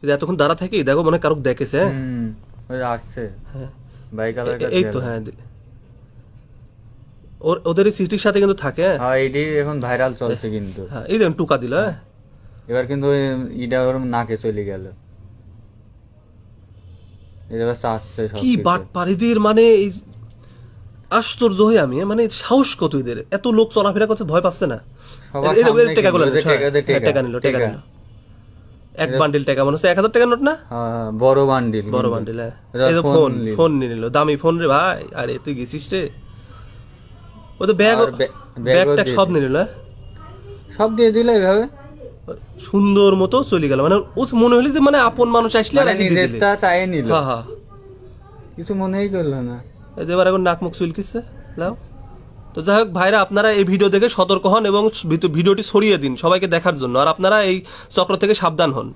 এতক্ষণ দাঁড়া থাকি দেখো মনে কারুক দেখেছে। ওই আসছে হ্যাঁ বাইক এই তো। হ্যাঁ ওদের সিটির সাথে কিন্তু থাকে। হ্যাঁ এইটি এখন ভাইরাল চলছে কিন্তু। হ্যাঁ এই দেখুন টুকা দিল। হ্যাঁ এবার কিন্তু ওই ইটা ওর নাকে চলে গেল। এবার চাচ্ছে কি বাট পারিদের মানে আশ্চর্য হয়ে আমি মানে সাহস কত এদের, এত লোক চলাফেরা করছে ভয় পাচ্ছে না। টাকা গুলো টাকা নিল এক বান্ডিল টাকা মনে হচ্ছে 1000 টাকার নোট না, বড় বান্ডিল বড় বান্ডিল। ফোন নিয়ে নিল, দামি ফোন রে ভাই। আরে তুই গেছিস রে, ও তো ব্যাগটা সব নিয়ে নিল। সব দিয়ে দিল এইভাবে সুন্দর মতো চলে গেল। মানে ও মনে হলো যে মানে আপন মানুষ আসলে নিজেরটা চাই নিল। হ্যাঁ হ্যাঁ কিছু মনেই করলো না। এবার এখন নাক মুখ চুলকিচ্ছে লাও। তো যাই হোক ভাইরা, আপনারা এই ভিডিও দেখে সতর্ক হন এবং ভিডিওটি ছড়িয়ে দিন সবাইকে দেখার জন্য, আর আপনারা এই চক্র থেকে সাবধান হন।